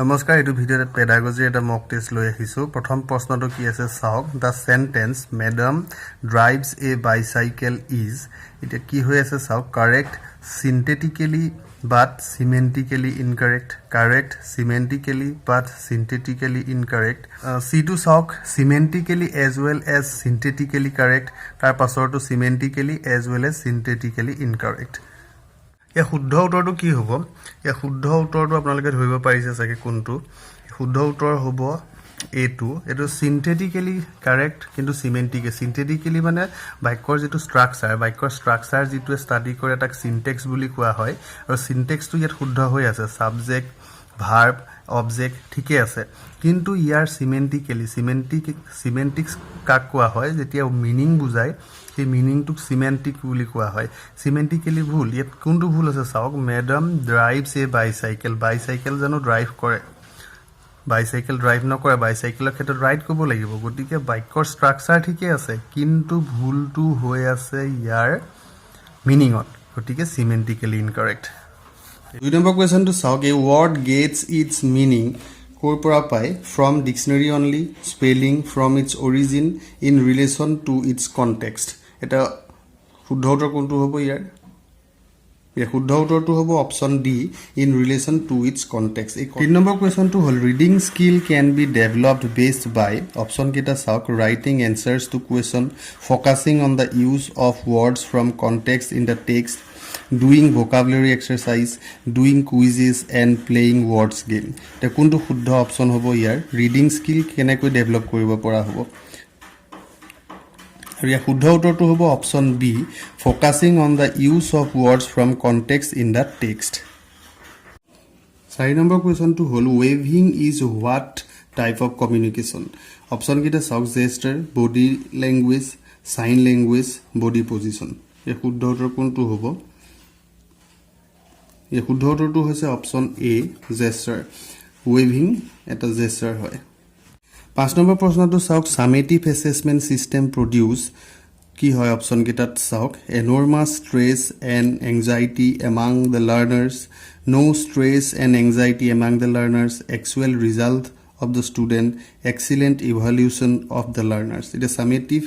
নমস্কাৰ এইটো ভিডিঅ'ত পেডাগজি এটা মক টেষ্ট লৈ আহিছোঁ প্ৰথম প্ৰশ্নটো কি আছে চাওক the sentence madam drives a bicycle is এটা কি হৈ আছে চাওক correct syntactically but semantically incorrect correct semantically but syntactically incorrect সিটো চাওক semantically as well as syntactically correct তাৰ পাছৰটো semantically as well as syntactically incorrect या শুদ্ধ উত্তৰটো কি হ'ব या শুদ্ধ উত্তৰটো আপোনালোকে ধৰিব পাৰিছে চাগে কোনটো শুদ্ধ উত্তৰ হ'ব এটো এটো সিন্থেটিক্যালি কাৰেক্ট কিন্তু সিন্থেটিক্যালি মানে বাক্যৰ যেটো ষ্ট্ৰাকচাৰ যেটো ষ্টাডি কৰে তাক সিনটেক্স বুলি কোৱা হয় আৰু সিনটেক্সটো ইয়াত শুদ্ধ হৈ আছে সাবজেক্ট ভাৰ্ব অবজেক্ট ঠিকই আছে কিন্তু ইয়াৰ সিমেন্টিক্স কাক কোৱা হয় যেতিয়া মিনিং বুজায় এই মিনিংটোক সিমেন্টিক বুলি কোৱা হয় সিমেন্টিক্যালি ভুল ইয়াত কোনটো ভুল আছে চাওক ম্যাডাম ড্ৰাইভছ এ বাইসাইকেল জানো ড্ৰাইভ কৰে বাইসাইকেল ড্ৰাইভ নকৰে বাইসাইকেলৰ ক্ষেত্ৰত ৰাইড কৰিব লাগিব গতিকে বাক্যৰ ষ্ট্ৰাকচাৰ ঠিকই আছে কিন্তু ভুলটো হৈ আছে ইয়াৰ মিনিংত গতিকে সিমেন্টিক্যালি ইনকাৰেক্ট 2 নম্বৰ কোৱেশ্চনটো চাওক a word gets its meaning কৰ পৰা পায় from dictionary only spelling from its origin in relation to its context এটা শুদ্ধ উত্তৰ কোনটো হ'ব ইয়াৰ শুদ্ধ উত্তৰটো হ'ব option D in relation to its context 3 number কোৱেশ্চনটো হ'ল reading skill can be developed based by option কেইটা চাওক writing answers to question focusing on the use of words from context in the text doing vocabulary exercise doing quizzes and playing words game তে কোনটো শুদ্ধ option হ'ব ইয়াৰ reading skill কেনেকৈ develop কৰিব পৰা হ'ব আৰু ইয়াৰ শুদ্ধ উত্তৰটো হ'ব option B focusing on the use of words from context in the text 4 number কোৱেশ্চনটো হ'ল waving is what type of communication option কেইটা চাওক gesture body language sign language body position এই শুদ্ধ উত্তৰ কোনটো হ'ব এই শুদ্ধ উত্তৰটো হৈছে অপচন এ জেস্টাৰ ওয়েভিং এটা জেস্টাৰ হয় 5 নম্বৰ প্ৰশ্নটো চাওক সামেটিভ অ্যাসেসমেন্ট সিস্টেম প্ৰডিউস কি হয় অপচন কেইটাত চাওক enormous stress and anxiety among the learners no stress and anxiety among the learners actual result of the student excellent evaluation of the learners it is summative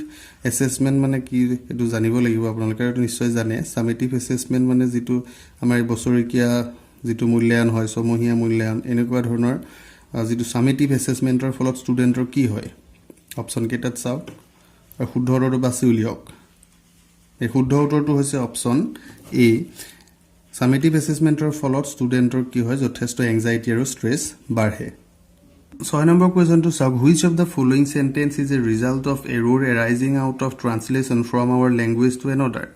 assessment মানে কি এটো জানিব লাগিব আপোনালোকে এটো নিশ্চয় জানে summative assessment মানে যেটো আমাৰ বছৰিকীয়া যেটো মূল্যায়ন হয় সমহীয়া মূল্যায়ন এনেকুৱা ধৰণৰ যেটো summative assessmentor ফলত ষ্টুডেন্টৰ কি হয় অপচন কেইটাত চাওক আৰু শুদ্ধ উত্তৰটো বাছি উলিয়াওক এই শুদ্ধ উত্তৰটো হৈছে অপচন এ summative assessmentor ফলত ষ্টুডেন্টৰ কি হয় যথেষ্ট এংজাইটি আৰু ষ্ট্ৰেছ বাঢ়ে 6 number question to sub which of the following sentence is a result of error arising out of translation from our language to another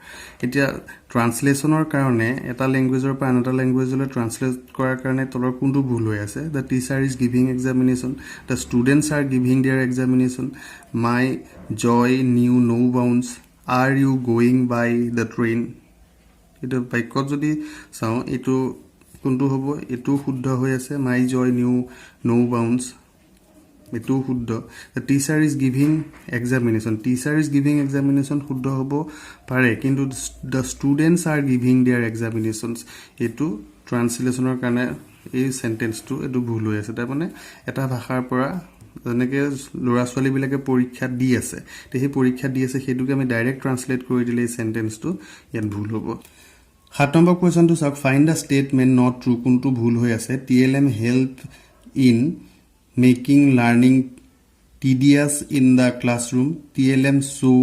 etia translation or karone eta language or pa another language le translate korar karone tolor kuntu bhul hoy ase the teacher is giving examination the students are giving their examination my joy knew no bounds are you going by the train eta baikot jodi sao etu কোনটো হ'ব এটো শুদ্ধ হৈ আছে মাই জয় new নো bounds এটো শুদ্ধ the teacher is giving examination শুদ্ধ হ'ব পাৰে কিন্তু the students are giving their examinations এটো ট্ৰান্সলেচনৰ কাৰণে এই সেন্টেন্সটো এটো ভুল হৈ আছে তাৰ মানে এটা ভাষাৰ পৰা যেনেকে লৰা ছোৱালী বিলাকে পৰীক্ষা দি আছে তে সেই পৰীক্ষা দি আছে হেতুকে আমি ডাইৰেক্ট ট্ৰান্সলেট কৰি দিলে এই সেন্টেন্সটো ইয়াত ভুল হ'ব 7 number question to sub find a statement not true kuntu bhul hoy ase TLM help in making learning tedious in the classroom TLM show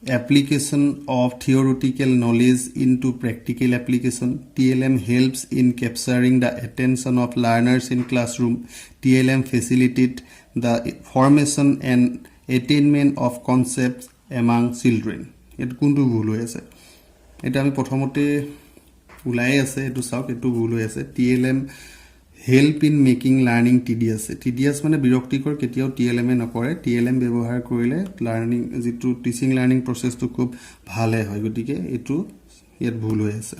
application of theoretical knowledge into practical application TLM helps in capturing the attention of learners in classroom TLM facilitate the formation and attainment of concepts among children et kuntu bhul hoy ase এটা আমি প্ৰথমতে উলাই আছে এটো চাওক এটো ভুল হৈ আছে TLM help in making learning tedious মানে বিৰক্তিকৰ কেতিয়াও TLM এ নকৰে TLM ব্যৱহাৰ কৰিলে লাৰ্নিং যেটো টিচিং লাৰ্নিং প্ৰসেসটো খুব ভালে হয় গতিকে এটো ইয়াত ভুল হৈ আছে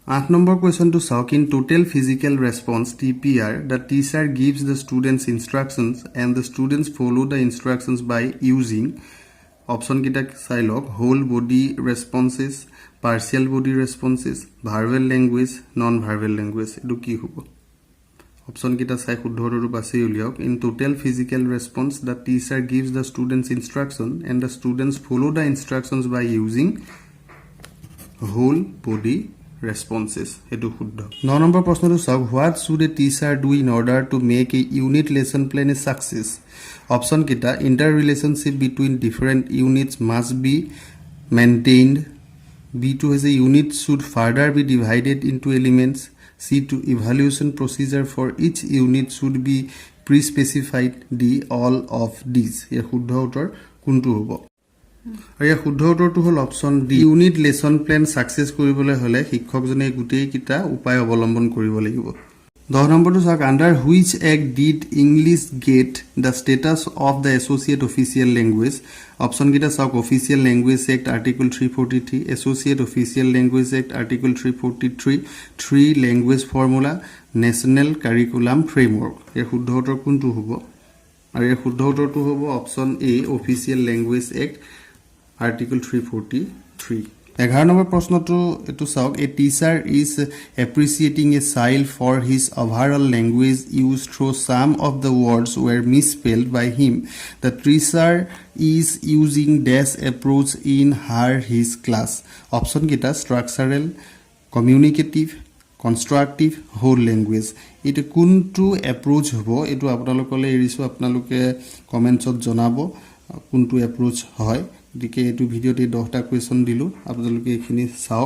8 number question to sauk in total physical response TPR the teacher gives the students instructions and the students follow the instructions by using option kita sailok whole body responses partial body responses verbal language non verbal language edu ki hobo option কিটা চাই শুদ্ধ উত্তৰটো বাছি উলিয়াওক in total physical response the teacher gives the students instruction and the students follow the instructions by using whole body responses etu shuddha 9 number proshno to sab what should a teacher do in order to make a unit lesson plan a success option kita interrelationship between different units must be maintained b2 as a unit should further be divided into elements c2 evaluation procedure for each unit should be pre-specified d all of these e shuddha uttor kuntu hobo আৰু এই শুদ্ধ উত্তৰটো হ'ল option D unit lesson plan success কৰিবলৈ হলে শিক্ষকজনে গুটেই কিটা উপায় অৱলম্বন কৰিব লাগিব 10 নম্বৰটো চাওক under which act did English get the status of the associate official language option কিটা চাওক official language act article 343 associate official language act article 343 3 language formula national curriculum framework এই শুদ্ধ উত্তৰ কোনটো হ'ব আৰু এই শুদ্ধ উত্তৰটো হ'ব option A official language act Article 343 11 number proshnoto etu saok a teacher is appreciating a child for his overall language use through some of the words were misspelled by him the teacher is using dash approach in his class option kita structural communicative constructive whole language it kuntu approach hobo etu apnalokole erisu apnaluke comments ot janabo kuntu approach hoy দিকে এটো ভিডিওতে 10টা question দিলো আপোনালোকে এখিনি চাওক